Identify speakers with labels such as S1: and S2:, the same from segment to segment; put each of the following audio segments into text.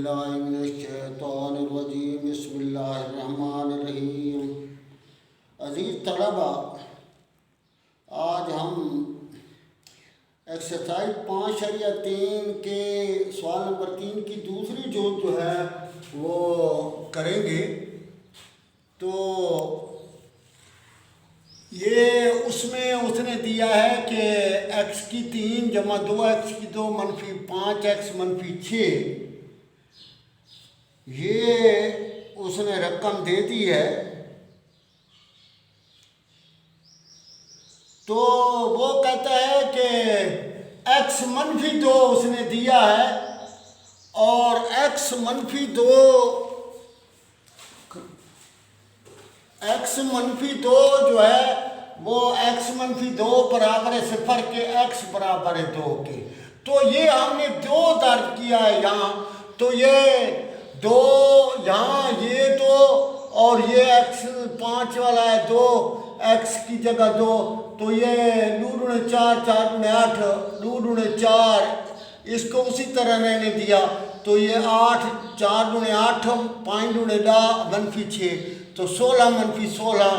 S1: باللہ من الشیطان الرجیم بسم اللہ الرحمن الرحیم۔ عزیز طلبہ، آج ہم ایکسرسائز 5.3 کے سوال نمبر 3 کی دوسری جو ہے وہ کریں گے۔ تو یہ اس میں اس نے دیا ہے کہ x کی 3 جمع 2x کی 2 منفی 5x منفی 6، یہ اس نے رقم دے دی ہے۔ تو وہ کہتا ہے کہ x منفی 2 اس نے دیا ہے اور x منفی 2 جو ہے وہ x منفی 2 برابر ہے 0 کے، x برابر ہے 2 کے۔ تو یہ ہم نے 2 درج کیا ہے یہاں، تو یہ 2 یہاں، یہ 2 اور یہ x 5 والا ہے 2، x کی جگہ 2، تو یہ 2 × 4 4 × 8 2 × 4، اس کو اسی طرح میں نے دیا، تو یہ 8 4 × 8 5 × 10 منفی 6، تو 16 منفی 16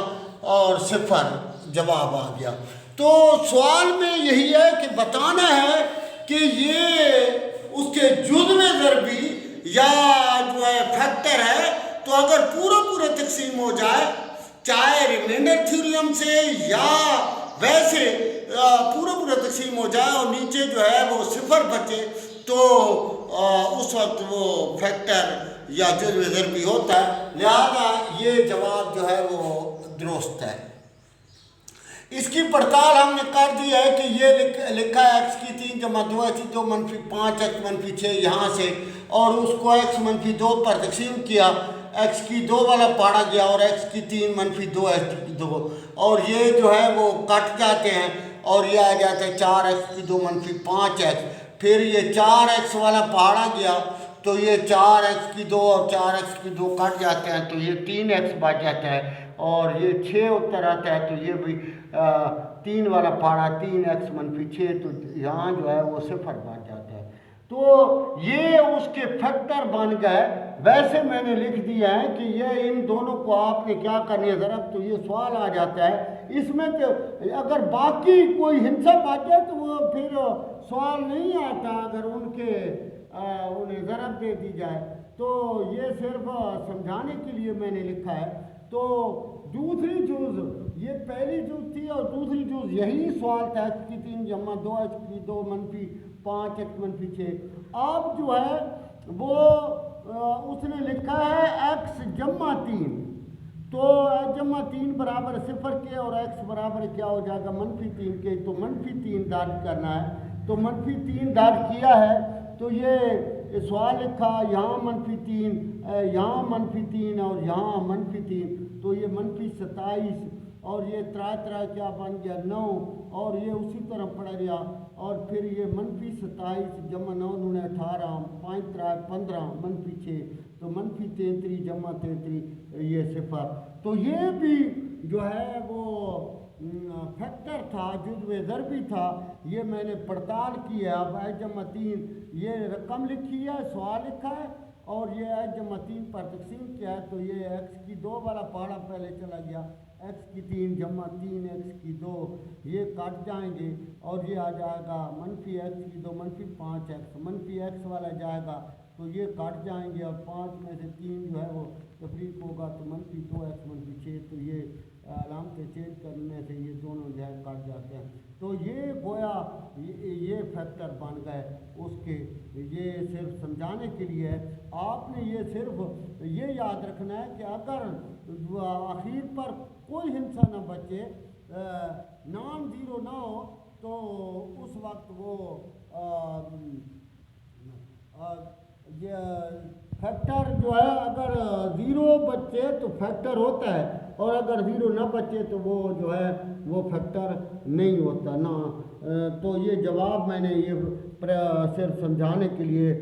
S1: اور 0 جواب آ گیا۔ تو سوال میں یہی ہے کہ بتانا ہے کہ یہ اس کے جزو ضربی یا جو ہے فیکٹر ہے، تو اگر پورا تقسیم ہو جائے، چاہے ریمائنڈر تھیورم سے یا ویسے پورا تقسیم ہو جائے اور نیچے جو ہے وہ 0 بچے، تو اس وقت وہ فیکٹر یا جزو ضربی ہوتا ہے، لہذا یہ جواب جو ہے وہ درست ہے۔ اس کی پڑتال ہم نے کر دی ہے کہ یہ لکھا ہے x کی 3 جمع 2x کی 2 منفی 5x منفی 6 یہاں سے، اور اس کو x منفی 2 پر تقسیم کیا، x کی 2 والا پاڑا گیا اور x کی 3 منفی 2x کی 2، اور یہ جو ہے وہ کٹ جاتے ہیں اور یہ آ جاتا ہے 4x کی 2 منفی 5x، پھر یہ 4x والا پاڑا گیا تو یہ 4x کی 2 اور 4x کی 2 کٹ جاتے ہیں، تو یہ 3x بچ جاتا ہے، اور یہ 6 اتر آتا ہے، تو یہ بھی 3 والا پاڑا 3x منفی 6، تو یہاں جو ہے وہ 0 بچ جاتا ہے۔ تو یہ اس کے فیکٹر بن گئے۔ ویسے میں نے لکھ دیا ہے کہ یہ ان دونوں کو آپ نے کیا کرنی ہے ضرب، تو یہ سوال آ جاتا ہے اس میں کہ اگر باقی کوئی ہندسہ بچ جائے تو وہ پھر سوال نہیں آتا اگر انہیں ضرب دے دی جائے، تو یہ صرف سمجھانے کے لیے میں نے لکھا ہے۔ تو دوسری جز یہ پہلی جز تھی اور دوسری جز یہی سوال تھا، x کی 3 جمع 2x کی 2 منفی 5x منفی 6۔ اب جو ہے وہ اس نے لکھا ہے x جمع 3، تو x جمع 3 برابر 0 کے اور x برابر کیا ہو جائے گا منفی 3 کے، تو منفی 3 درج کرنا ہے، تو منفی 3 درج کیا ہے، تو یہ سوال لکھا یہاں منفی 3 یہاں منفی 3 اور یہاں منفی 3، تو یہ منفی 27 اور یہ ترائے کیا بن گیا 9، اور یہ اسی طرح پڑ گیا، اور پھر یہ منفی 27 جمع 9 × 18 5 3 15 منفی 6، تو منفی 33 جمع 33 یہ 0۔ تو یہ بھی جو ہے وہ فیکٹر تھا، جزو ضربی تھا، یہ میں نے پڑتال کی ہے۔ اب x جمع 3 یہ رقم لکھی ہے، سوال لکھا ہے، اور یہ x جمع 3 پر تقسیم کیا ہے، تو یہ x کی 2 والا پہاڑا پہلے چلا گیا، x کی 3 جمع 3x کی 2 یہ کٹ جائیں گے، اور یہ آ جائے گا منفی x کی 2 منفی 5x منفی x والا جائے گا، تو یہ کٹ جائیں گے، اور 5 میں سے 3 جو ہے وہ تفریق ہوگا، تو منفی 2x منفی 6، تو یہ علامتیں چینج کرنے سے یہ دونوں جو ہے کٹ جاتے ہیں۔ تو یہ گویا یہ فیکٹر بن گئے اس کے، یہ صرف سمجھانے کے لیے ہے۔ آپ نے یہ صرف یہ یاد رکھنا ہے کہ اگر آخر پر کوئی ہندسہ نہ بچے، نان زیرو نہ ہو، تو اس وقت وہ فیکٹر جو ہے اگر 0 بچے تو فیکٹر ہوتا ہے، اور اگر 0 نہ بچے تو وہ جو ہے وہ فیکٹر نہیں ہوتا نا۔ تو یہ جواب میں نے یہ صرف سمجھانے کے لیے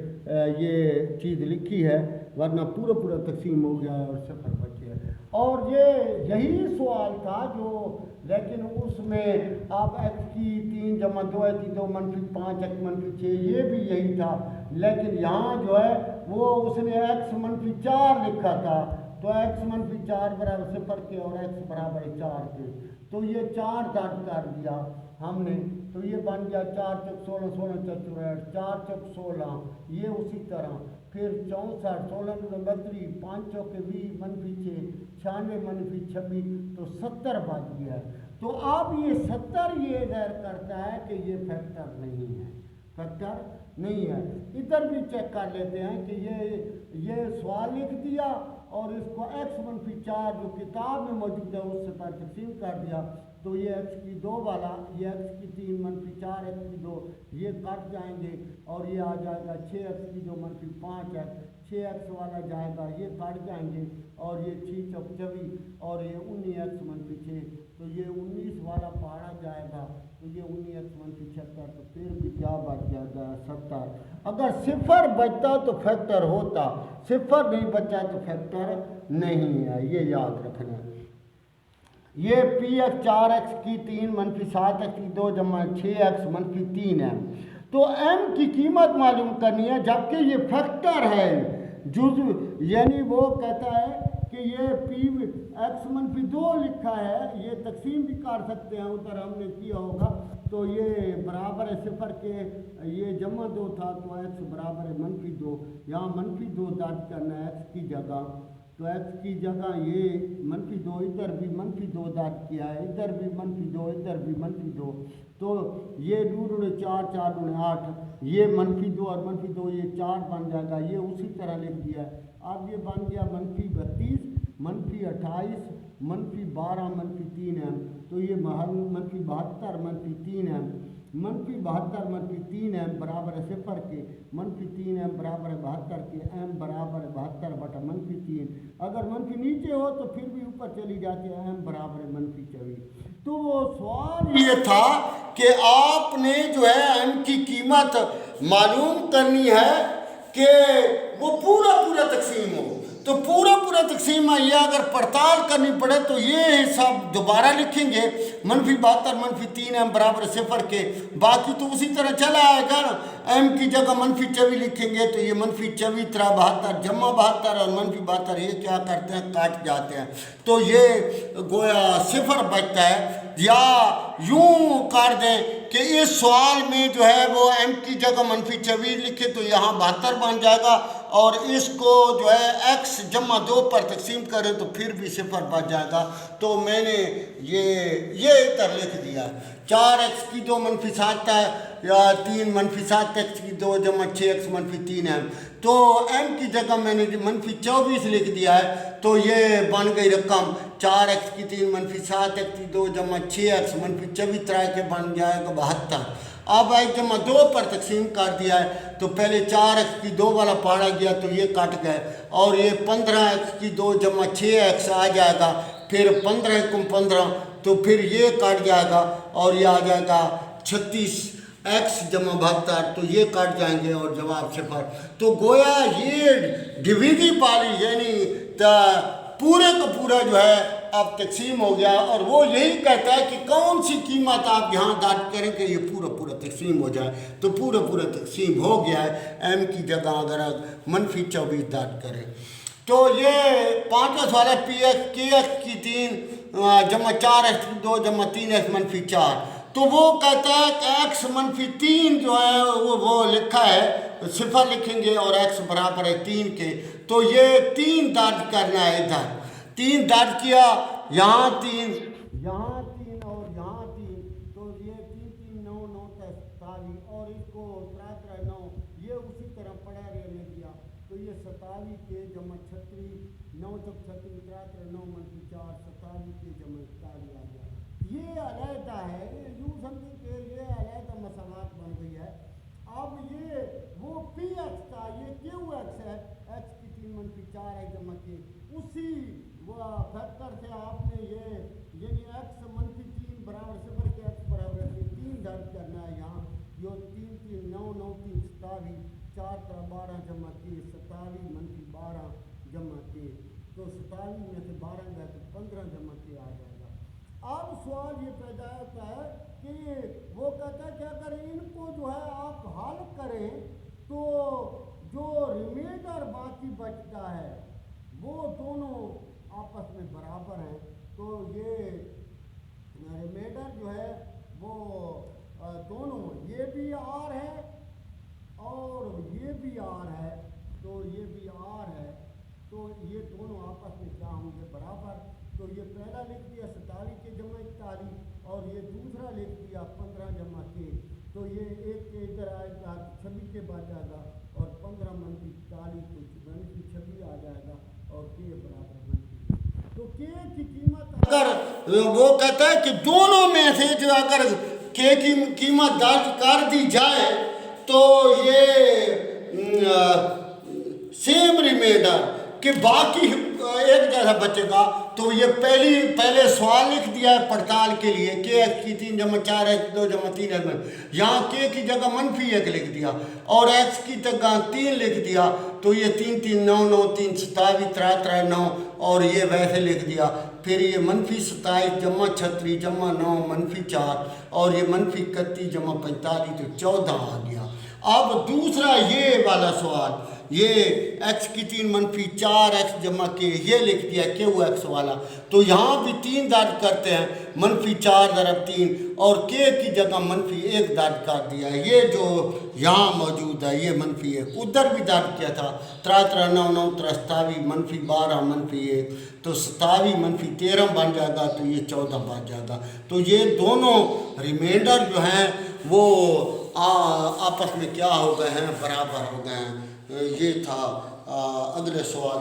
S1: یہ چیز لکھی ہے، ورنہ پورا تقسیم ہو گیا ہے اور 0 بچے ہے۔ اور یہی سوال تھا جو، لیکن اس میں آپ ایکس کی 3 جمع 2 ہے 2 منفی 5 ایکس منفی 6 یہ بھی یہی تھا، لیکن یہاں جو ہے وہ اس نے ایکس منفی 4 لکھا تھا، تو ایکس منفی 4 برابر 0 کے اور ایکس برابر 4 کے، تو یہ 4 درج کر دیا ہم نے، تو یہ بن گیا 4 چوک 16 16 چوک 64 4 چوک 16، یہ اسی طرح پھر 64 16 32 5 چوک 20 منفی 6 96 منفی 26 تو 70 بچ گیا ہے۔ تو اب یہ 70 یہ ظاہر کرتا ہے کہ یہ فیکٹر نہیں ہے، فیکٹر نہیں ہے۔ ادھر بھی چیک کر لیتے ہیں کہ یہ سوال لکھ دیا اور اس کو ایکس منفی 4 جو کتاب میں موجود ہے اس سے پر تقسیم کر دیا، تو یہ ایکس کی 2 والا، یہ ایکس کی 3 منفی 4 ایکس کی 2 یہ کٹ جائیں گے اور یہ آ جائے گا 6 ایکس کی 2 منفی 5 ایکس، 6 ایکس والا جائے گا یہ کٹ جائیں گے اور یہ 6 چوک 24 اور یہ 19 ایکس منفی 6، تو یہ 19 والا پہاڑا جائے گا، تو یہ 19 ایکس منفی 76، تو پھر بھی کیا بچ جائے گا 70۔ اگر 0 بچتا تو فیکٹر ہوتا، 0 نہیں بچا تو فیکٹر نہیں ہے، یہ یاد رکھنا ہے۔ یہ پی ایکس 4 ایکس کی 3 منفی 7 ایکس کی 2 جمع 6 ایکس منفی 3 ہے، تو ایم کی قیمت معلوم کرنی ہے، جبکہ یہ فیکٹر ہے جزو، یعنی وہ کہتا ہے کہ یہ پی ایکس منفی 2 لکھا ہے، یہ تقسیم بھی کر سکتے ہیں، ادھر ہم نے کیا ہوگا، تو یہ برابر ہے 0 کے، یہ جمع 2 تھا تو ایکس برابر ہے منفی 2، یہاں منفی 2 درج کرنا ہے ایکس کی جگہ، تو ایکس کی جگہ یہ منفی 2، ادھر بھی منفی 2 درج کیا ہے، ادھر بھی منفی 2 ادھر بھی منفی 2، تو یہ 2 4 4 8، یہ منفی 2 اور منفی 2 یہ 4 بن جائے گا، یہ اسی طرح لکھ دیا ہے۔ اب یہ بن گیا منفی 32 منفی 28 منفی 12 منفی 3 ہے، تو یہ منفی 72 منفی 3 ہے، منفی 72 منفی 3 ایم برابر ہے 0 کے، منفی 3 ایم برابر ہے 72 کے، ایم برابر ہے 72 بٹا منفی 3، اگر منفی نیچے ہو تو پھر بھی اوپر چلی جاتی ہے، ایم برابر ہے منفی 24۔ تو وہ سوال یہ تھا کہ آپ نے جو ہے ایم کی قیمت معلوم کرنی ہے کہ وہ پورا تقسیم ہو، تو پورا تقسیم ہے، یہ اگر پڑتال کرنی پڑے تو یہ حساب دوبارہ لکھیں گے، منفی 72 منفی 3 ایم برابر 0 کے، باقی تو اسی طرح چلا آئے گا نا، ایم کی جگہ منفی 24 لکھیں گے تو یہ منفی 24 3 72 جمع 72 اور منفی 72 یہ کیا کرتے ہیں کاٹ جاتے ہیں، تو یہ گویا 0 بچتا ہے، یا یوں کر دیں کہ اس سوال میں جو ہے وہ ایم کی جگہ منفی 24 لکھے تو یہاں 72 بن جائے گا، اور اس کو جو ہے ایکس جمع 2 پر تقسیم کریں تو پھر بھی 0 بچ جائے گا، تو میں نے یہ ادھر لکھ دیا، 4 ایکس کی 2 منفی 7 ہے، یا 3 منفی 7 ایکس کی 2 جمع 6 ایکس منفی 3 ہے، تو ایم کی جگہ میں نے منفی 24 لکھ دیا ہے، تو یہ بن گئی رقم 4 ایکس کی 3 منفی 7 ایکس کی 2 جمع 6 ایکس منفی 24 طرح کے بن جائے گا 72۔ اب ایک جمع 2 پر تقسیم کر دیا ہے تو پہلے 4 ایکس کی 2 والا پاڑا گیا تو یہ کٹ گئے، اور یہ 15 ایکس کی 2 جمع 6 ایکس آ جائے گا، پھر 15 × 15 تو پھر یہ کٹ جائے گا اور یہ آ جائے گا 36 ایکس جمع 72، تو یہ کٹ جائیں گے اور جواب 0۔ تو گویا یہ ڈویژیبل یعنی پورے کا پورا جو ہے اب تقسیم ہو گیا، اور وہ یہی کہتا ہے کہ کون سی قیمت آپ یہاں درج کریں کہ یہ پورا تقسیم ہو جائے، تو پورا تقسیم ہو گیا ہے، ایم کی جگہ اگر منفی 24 درج کریں تو یہ 5واں سوال ہے، پی ایکس کی ایکس کی 3 جمع 4 ایکس کی 2 جمع 3 ایکس منفی 4، تو وہ کہتا ہے کہ ایکس منفی 3 جو ہے وہ لکھا ہے 0 لکھیں گے اور ایکس برابر ہے 3 کے، تو یہ 3 درج کرنا ہے، ادھر 3 درج کیا، یہاں 3 یہاں 3 اور یہاں 3، تو یہ 3 3 9 9 27، اور اس کو 3 3 9 یہ اسی طرح پڑھا رہنے دیا، تو یہ 27 کے جمع 36 9 چوک 36 3 3 9 منفی 4 27 کے جمع 41 آ گیا، یہ علیحدہ ہے، یوں سمجھیں کہ یہ علیحدہ مساوات بن گئی ہے۔ اب یہ وہ پی ایکس تھا، یہ کیو ایکس ہے، ایکس کی 3 منفی 4 ہے جمع کے، اسی وہ فیکٹر سے آپ نے یہ یعنی ایکس منفی 3 برابر 0 کے، ایکس برابر 3 درج کرنا ہے، یہاں یہ 3 3 9 9 3 27 4 3 12 جمع کے 27 منفی 12 جمع کے، تو 27 میں سے 12 گئے تو 15 جمع کے آ جائے گا۔ اب سوال یہ پیدا ہوتا ہے کہ وہ کہتا ہے کہ اگر ان کو جو ہے آپ حل کریں تو جو ریمائنڈر باقی بچتا ہے وہ دونوں آپس میں برابر ہیں، تو یہ ریمائنڈر جو ہے وہ دونوں یہ بھی آر ہے اور یہ بھی آر ہے، تو یہ بھی آر ہے، تو یہ دونوں آپس میں کیا ہوں گے؟ برابر۔ تو یہ پہلا لکھ دیا 27 کے جمع 41 اور یہ دوسرا لکھ دیا 15 جمع کے، تو یہ ایک کے ادھر آئے گا 26 کے بعد جائے گا اور 15 منفی 40 تو منفی 26 آ جائے گا اور کے برابر منفی، تو کے کی قیمت اگر وہ کہتا ہے کہ دونوں میں سے جو اگر کے کی قیمت درج کر دی جائے تو یہ سیم ریمائنڈر کہ باقی ایک جیسا بچے گا، تو یہ پہلے سوال لکھ دیا ہے پڑتال کے لیے کہ ایکس کی 3 جمع 4 ایکس 2 جمع 3 ہے، یہاں کے کی جگہ منفی 1 لکھ دیا اور ایکس کی جگہ 3 لکھ دیا، تو یہ 3 3 9 9 3 27 3 3 9 اور یہ ویسے لکھ دیا، پھر یہ منفی 27 جمع 36 جمع 9 منفی 4 اور یہ منفی 31 جمع 45 تو 14 آ گیا۔ اب دوسرا یہ والا سوال، یہ ایکس کی 3 منفی 4 ایکس جمع کے یہ لکھ دیا کیو ایکس والا، تو یہاں بھی 3 درج کرتے ہیں، منفی 4 ضرب 3 اور کے کی جگہ منفی 1 درج کر دیا ہے، یہ جو یہاں موجود ہے یہ منفی 1 ادھر بھی درج کیا تھا 3 3 9 9 27 منفی 12 منفی 1 تو 27 منفی 13 بن جائے گا، تو یہ 14 بن جائے گا، تو یہ دونوں ریمائنڈر جو ہیں وہ آپس میں کیا ہو گئے ہیں؟ برابر ہو گئے ہیں۔ یہ تھا اگلے سوال